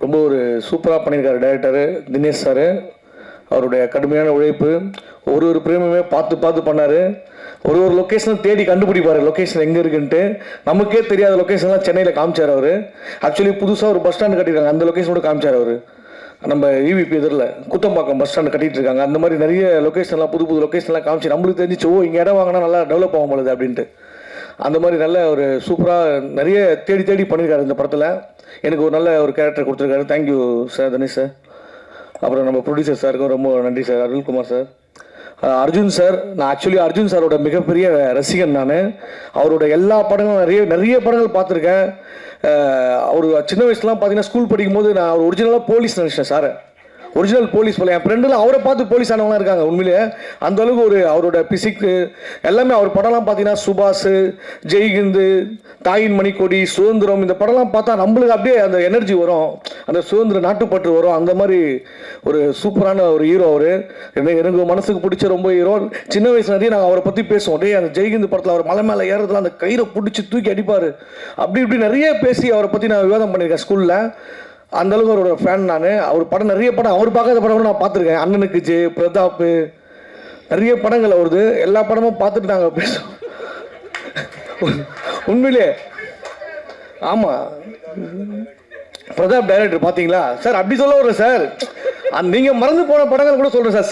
ரொம்ப ஒரு சூப்பராக பண்ணியிருக்காரு டைரக்டரு தினேஷ் சார். அவருடைய கடுமையான உழைப்பு, ஒரு பிரேமுமே பார்த்து பண்ணார். ஒரு லொக்கேஷனும் தேடி கண்டுபிடிப்பார், லொக்கேஷன் எங்கே இருக்குன்ட்டு. நமக்கே தெரியாத லொக்கேஷன்லாம் சென்னையில் காமிச்சார் அவர். ஆக்சுவலி புதுசாக ஒரு பஸ் ஸ்டாண்டு கட்டியிருக்காங்க, அந்த லொக்கேஷனோட காமிச்சார் அவர். நம்ம இவிபி எதிரில் குத்தம்பாக்கம் பஸ் ஸ்டாண்டு கட்டிகிட்டு இருக்காங்க. அந்த மாதிரி நிறைய லொக்கேஷன்லாம் புது லொக்கேஷன்லாம் காமிச்சு நம்மளுக்கு தெரிஞ்சிச்சு, ஓ இங்கே இடம் வாங்கினா நல்லா டெவலப் ஆகும் போகுது அப்படின்ட்டு. அந்த மாதிரி நல்ல ஒரு சூப்பராக நிறைய தேடி பண்ணியிருக்காரு இந்த படத்தில். எனக்கு ஒரு நல்ல ஒரு கேரக்டர் கொடுத்துருக்காரு. Thank you sir, Dhanesh sir. அப்புறம் நம்ம ப்ரொடியூசர் சாருக்கும் ரொம்ப நன்றி sir, Arulkumar sir. Arjun sir, நான் ஆக்சுவலி அர்ஜுன் சாரோட மிகப்பெரிய ரசிகன். நான் அவரோட எல்லா படங்களும் நிறைய படங்கள் பார்த்துருக்கேன். அவர் சின்ன வயசுலாம் பார்த்தீங்கன்னா ஸ்கூல் படிக்கும் போது நான் அவர் ஒரிஜினலாக போலீஸ் நினச்சேன் சார். ஒரிஜினல் போலீஸ் போல என் ஃப்ரெண்டுலாம் அவரை பார்த்து போலீஸ் ஆனவங்களாம் இருக்காங்க. உண்மையிலே அந்த அளவுக்கு ஒரு அவரோட பிசிக்கு எல்லாமே. அவர் படம்லாம் பார்த்தீங்கன்னா சுபாஷ், ஜெய்ஹிந்து, தாயின் மணிக்கொடி, சுதந்திரம், இந்த படம்லாம் பார்த்தா நம்மளுக்கு அப்படியே அந்த எனர்ஜி வரும், அந்த சுதந்திர நாட்டுப்பற்று வரும். அந்த மாதிரி ஒரு சூப்பரான ஒரு ஹீரோ அவர். எனக்கு மனசுக்கு பிடிச்ச ரொம்ப ஹீரோ. சின்ன வயசுல நிறைய நாங்கள் அவரை பற்றி பேசுவோம். டே அந்த ஜெய்ஹிந்து படத்தில் அவர் மலை மேலே ஏறதுல அந்த கயிறை பிடிச்சி தூக்கி அடிப்பார், அப்படி இப்படி நிறைய பேசி அவரை பற்றி நான் விவாதம் பண்ணியிருக்கேன் ஸ்கூலில். அந்த அளவுக்கு அவரோட ஃபேன் நான். அவர் படம் நிறைய படம், அவர் பார்க்காத படம் கூட நான் பார்த்துருக்கேன். அண்ணனுக்கு ஜே, பிரதாப், நிறைய படங்கள் அவருது. எல்லா படமும் பார்த்துட்டு நாங்கள் பேசுவோம். உண்மையிலே ஆமாம், பிரதாப் டைரக்டர் பார்த்தீங்களா சார்? அப்படி சொல்ல வர்றேன் சார். நீங்கள் மறந்து போன படங்கள் கூட சொல்கிறேன் சார்.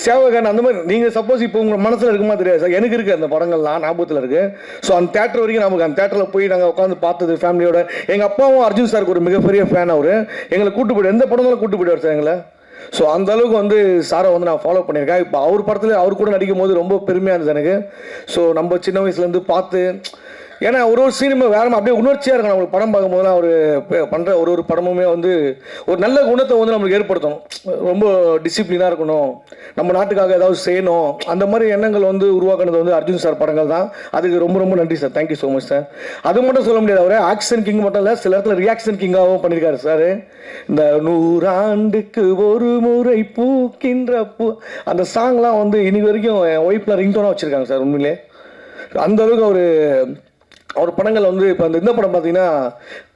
சேவகன் அந்த மாதிரி. நீங்கள் சப்போஸ் இப்போ உங்கள் மனசில் இருக்குமா தெரியாது சார், எனக்கு இருக்குது அந்த படங்கள்லாம் ஞாபகத்தில் இருக்குது. ஸோ அந்த தேட்டர் வரைக்கும் நமக்கு அந்த தேட்டரில் போய் நாங்கள் உட்காந்து பார்த்தது ஃபேமிலியோட. எங்கள் அப்பாவும் அர்ஜுன் சாருக்கு ஒரு மிகப்பெரிய ஃபேன். அவர் எங்களை கூட்டு போய்ட்டு எந்த படங்களும் கூட்டு போய்டுவார் சார் எங்களை. ஸோ அந்த அளவுக்கு வந்து சாரை வந்து நான் ஃபாலோ பண்ணியிருக்கேன். இப்போ அவர் படத்தில் அவர் கூட நடிக்கும் போது ரொம்ப பெருமையாக இருந்தது எனக்கு. ஸோ நம்ம சின்ன வயசுலேருந்து பார்த்து, ஏன்னா ஒரு சினிமா வேற அப்படியே உணர்ச்சியாக இருக்கணும். நம்மளுக்கு படம் பார்க்கும்போதுலாம் அவர் பண்ணுற ஒரு படமுமே வந்து ஒரு நல்ல குணத்தை வந்து நம்மளுக்கு ஏற்படுத்தணும். ரொம்ப டிசிப்ளினாக இருக்கணும், நம்ம நாட்டுக்காக ஏதாவது செய்யணும், அந்த மாதிரி எண்ணங்கள் வந்து உருவாக்குனது வந்து அர்ஜுன் சார் படங்கள் தான். அதுக்கு ரொம்ப நன்றி sir. Thank you so much sir. அது மட்டும் சொல்ல முடியாது, அவர் ஆக்ஷன் கிங் மட்டும் இல்லை, சில இடத்துல ரியாக்ஷன் கிங்காகவும் பண்ணியிருக்காரு சார். இந்த 100 ஆண்டுக்கு ஒரு முறை பூக்கின்ற பூ, அந்த சாங்லாம் வந்து இன்னைக்கு வரைக்கும் என் ஒய்ஃப்ல ரிங்டோனாக வச்சுருக்காங்க சார். உண்மையிலே அந்த அளவுக்கு அவர் படங்கள் வந்து இப்போ இந்த படம் பார்த்தீங்கன்னா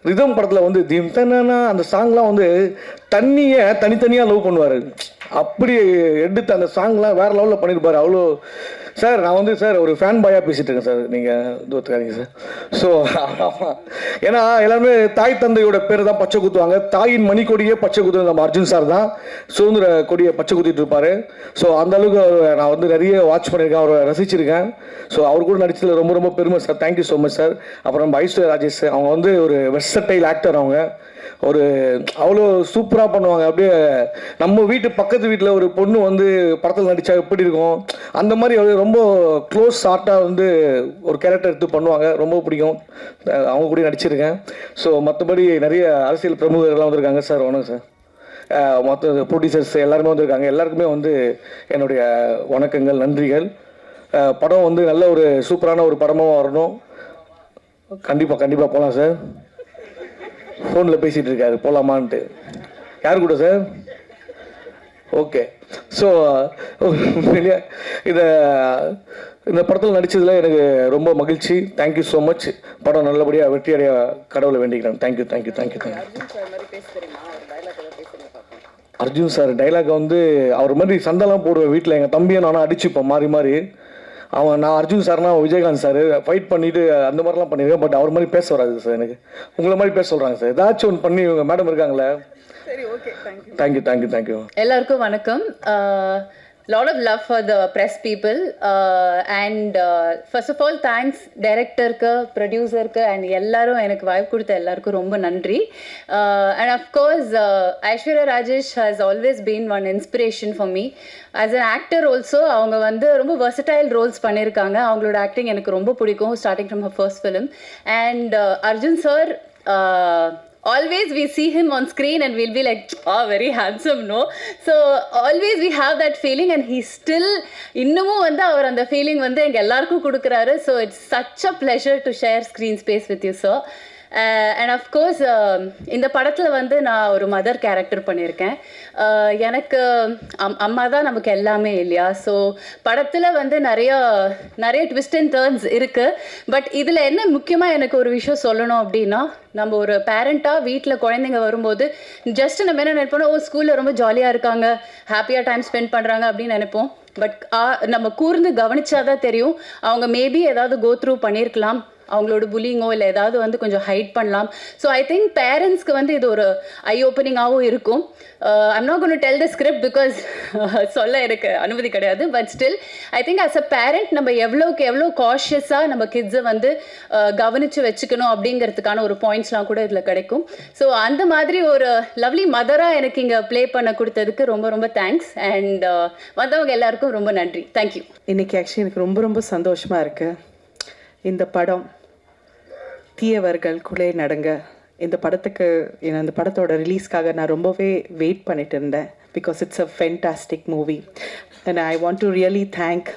ரிதம் படத்தில் வந்து தீம் தன்னா அந்த சாங்லாம் வந்து தனித்தனியாக லவ் பண்ணுவார். அப்படி எடுத்து அந்த சாங்லாம் வேறு லெவலில் பண்ணியிருப்பார். அவ்வளோ சார், நான் வந்து சார் ஒரு ஃபேன் பாயாக பேசிகிட்டு இருக்கேன் சார், நீங்கள் தூத்துக்காதீங்க சார். ஸோ ஆமாம், ஏன்னா எல்லாருமே தாய் தந்தையோட பேர் தான் பச்சை குத்துவாங்க. தாயின் மணிக்கொடியே பச்சை குத்துவது நம்ம அர்ஜுன் சார் தான். சுதந்திர கொடியை பச்சை குத்திட்டு இருப்பார். ஸோ அந்த அளவுக்கு நான் வந்து நிறைய வாட்ச் பண்ணியிருக்கேன், அவரை ரசிச்சிருக்கேன். ஸோ அவர் கூட நடிச்சதில் ரொம்ப பெருமை sir. Thank you so much sir. அப்புறம் நம்ம ஐஸ்வர்யா ராஜேஷ், அவங்க வந்து ஒரு வெர்சடைல் ஆக்டர். அவங்க ஒரு அவ்வளோ சூப்பராக பண்ணுவாங்க. அப்படியே நம்ம வீட்டு பக்கத்து வீட்டில் ஒரு பொண்ணு வந்து படத்தில் நடித்தா எப்படி இருக்கும், அந்த மாதிரி ரொம்ப க்ளோஸ் ஷார்ட்டாக வந்து ஒரு கேரக்டர் எடுத்து பண்ணுவாங்க. ரொம்ப பிடிக்கும், அவங்க கூட நடிச்சிருக்கேன். ஸோ மற்றபடி நிறைய அரசியல் பிரமுகர்கள்லாம் வந்திருக்காங்க சார். வணக்கம் சார். மற்ற ப்ரொடியூசர்ஸ் எல்லாருமே வந்திருக்காங்க. எல்லாருக்குமே வந்து என்னுடைய வணக்கங்கள், நன்றிகள். படம் வந்து நல்ல ஒரு சூப்பரான ஒரு படமாக வரணும். கண்டிப்பாக போகலாம் சார். ஃபோனில் பேசிகிட்டு இருக்காரு போகலாமான்ட்டு. யார் கூட சார்? ஓகே. ஸோ இந்த படத்தில் நடித்ததில் எனக்கு ரொம்ப மகிழ்ச்சி. Thank you so much. படம் நல்லபடியாக வெற்றி அடைய கடவுளை வேண்டிக்கிறேன். தேங்க்யூ. அர்ஜுன் சார் டைலாக் வந்து அவர் மாதிரி சண்டைலாம் போடுவேன் வீட்டில். எங்கள் தம்பியை நானும் அடிச்சுப்பேன் மாறி. நான் அர்ஜுன் சார்னா விஜயகாந்த் சார் ஃபைட் பண்ணிவிட்டு அந்த மாதிரிலாம் பண்ணியிருக்கேன். பட் அவர் மாதிரி பேச வராது சார். எனக்கு உங்களை மாதிரி பேச சொல்கிறாங்க சார். ஏதாச்சும் ஒன்று பண்ணி இவங்க மேடம் இருக்காங்களே. தேங்க்யூ. எல்லாருக்கும் வணக்கம். Lot of love for the press people and first of all thanks director ku, producer ku and ellarum enakku vibe kudutha ellarkum romba nandri. And of course Aishwarya Rajesh has always been one inspiration for me as an actor also. avanga vandu romba versatile roles pannirukanga. avangaloda acting enakku romba pidikum starting from her first film. And Arjun sir, always we see him on screen and we'll be like, oh, very handsome, no? So always we have that feeling and he still இன்னமும் வந்து அவர் அந்த feeling வந்து எங்கள் எல்லாருக்கும் கொடுக்குறாரு. So it's such a pleasure to share screen space with you, sir. And of course இந்த படத்தில் வந்து நான் ஒரு மதர் கேரக்டர் பண்ணியிருக்கேன். எனக்கு அம்மா தான் நமக்கு எல்லாமே இல்லையா. ஸோ படத்தில் வந்து நிறைய ட்விஸ்ட் அண்ட் டர்ன்ஸ் இருக்குது. பட் இதில் என்ன முக்கியமாக எனக்கு ஒரு விஷயம் சொல்லணும் அப்படின்னா, நம்ம ஒரு பேரண்ட்டாக வீட்டில் குழந்தைங்க வரும்போது ஜஸ்ட் நம்ம என்ன நினைப்போம், ஓ ஸ்கூலில் ரொம்ப ஜாலியாக இருக்காங்க, ஹாப்பியாக டைம் ஸ்பெண்ட் பண்ணுறாங்க அப்படின்னு நினைப்போம். பட் நம்ம கூர்ந்து கவனிச்சாதான் தெரியும், அவங்க மேபி ஏதாவது கோ த்ரூ பண்ணியிருக்கலாம், அவங்களோட புல்லிங்கோ இல்லை ஏதாவது வந்து கொஞ்சம் ஹைட் பண்ணலாம். ஸோ ஐ திங்க் பேரண்ட்ஸ்க்கு வந்து இது ஒரு ஐ ஓப்பனிங்காகவும் இருக்கும். I'm not cone to tell the script because சொல்ல எனக்கு அனுமதி கிடையாது. But still I think as a parent நம்ம எவ்வளோக்கு எவ்வளோ காஷியஸாக நம்ம கிட்ஸை வந்து கவனித்து வச்சுக்கணும் அப்படிங்கிறதுக்கான ஒரு பாயிண்ட்ஸ்லாம் கூட இதில் கிடைக்கும். ஸோ அந்த மாதிரி ஒரு லவ்லி மதராக எனக்கு இங்கே ப்ளே பண்ண கொடுத்ததுக்கு ரொம்ப ரொம்ப தேங்க்ஸ். அண்ட் வந்தவங்க எல்லாருக்கும் ரொம்ப நன்றி. தேங்க்யூ. இன்னைக்கு ஆக்சுவலி எனக்கு ரொம்ப ரொம்ப சந்தோஷமாக இருக்குது. இந்த படம் தீயவர்கள் குலை நடங்க, இந்த படத்துக்கு இந்த படத்தோட ரிலீஸ்க்காக நான் ரொம்பவே வெயிட் பண்ணிட்டு இருந்தேன். Because it's a fantastic movie and I want to really thank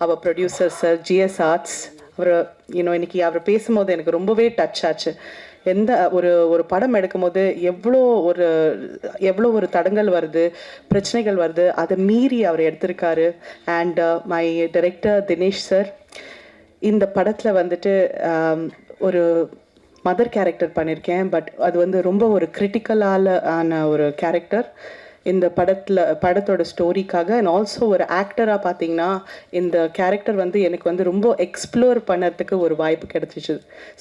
our producer sir GS Arts. அவர் இன்னைக்கு அவர் பேசும்போது எனக்கு ரொம்பவே டச் ஆச்சு. எந்த ஒரு படம் எடுக்கும்போது எவ்வளோ ஒரு தடங்கள் வருது, பிரச்சனைகள் வருது, அதை மீறி அவர் எடுத்திருக்காரு. And my director Dinesh sir இந்த படத்தில் வந்துட்டு ஒரு மதர் கேரக்டர் பண்ணியிருக்கேன். பட் அது வந்து ரொம்ப ஒரு ஆன ஒரு கேரக்டர் இந்த படத்தோட ஸ்டோரிக்காக. அண்ட் ஆல்சோ ஒரு ஆக்டராக பார்த்தீங்கன்னா இந்த கேரக்டர் வந்து எனக்கு வந்து ரொம்ப எக்ஸ்ப்ளோர் பண்ணுறதுக்கு ஒரு வாய்ப்பு கிடைச்சிச்சு.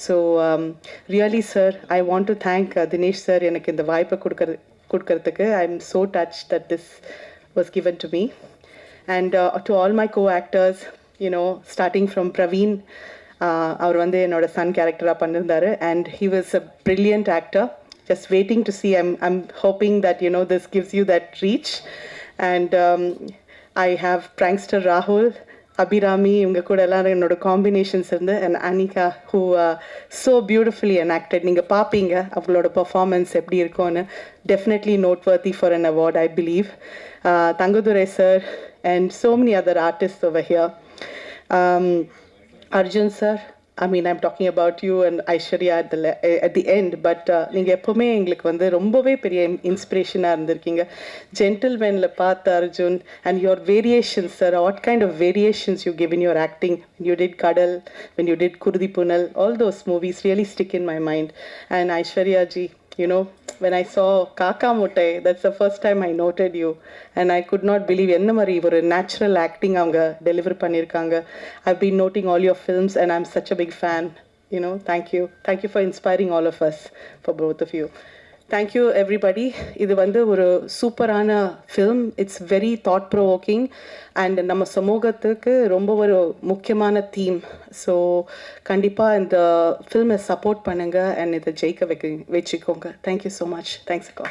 So really sir, I want to thank Dinesh sir எனக்கு இந்த வாய்ப்பை கொடுக்கறதுக்கு. I am so touch that this was given to me. And to all my co-actors, starting from Praveen, அவர் வந்து என்னோட சன் கேரக்டராக பண்ணியிருந்தாரு. And he was a brilliant actor. Just waiting to see. I'm hoping that this gives you that reach. And I have prankster Rahul, Abhirami, இவங்க கூட எல்லாம் என்னோட combinations இருந்து, and Anika who so beautifully enacted. நீங்கள் பார்ப்பீங்க அவங்களோட performance எப்படி இருக்கும்னு. Definitely noteworthy for an award, I believe. Tangudurai sir and so many other artists over here. Arjun sir, I mean, I'm talking about you and Aishwarya at the end, but நீங்கள் எப்போவுமே எங்களுக்கு வந்து ரொம்பவே பெரிய இன்ஸ்பிரேஷனாக இருந்திருக்கீங்க. ஜென்டில்மேனில் பார்த்த Arjun and your variations sir, what kind of variations you give in your acting. When you did Kadal, when you did Kurdi Punal, all those movies really stick in my mind. And Aishwarya ji, when I saw Kaka Muttai, that's the first time I noted you. And I could not believe என்ன மாதிரி ஒரு natural acting அவங்க deliver பண்ணியிருக்காங்க. I've been noting all your films and I'm such a big fan. Thank you. Thank you for inspiring all of us, for both of you. Thank you everybody. இது வந்து ஒரு சூப்பரான film. It's very thought provoking and நம்ம சமூகத்துக்கு ரொம்ப ஒரு முக்கியமான theme. So கண்டிப்பாக இந்த ஃபில்மை சப்போர்ட் பண்ணுங்கள் அண்ட் இதை ஜெயிக்க வச்சுக்கோங்க. Thank you so much. தேங்க்ஸ் அக்கா.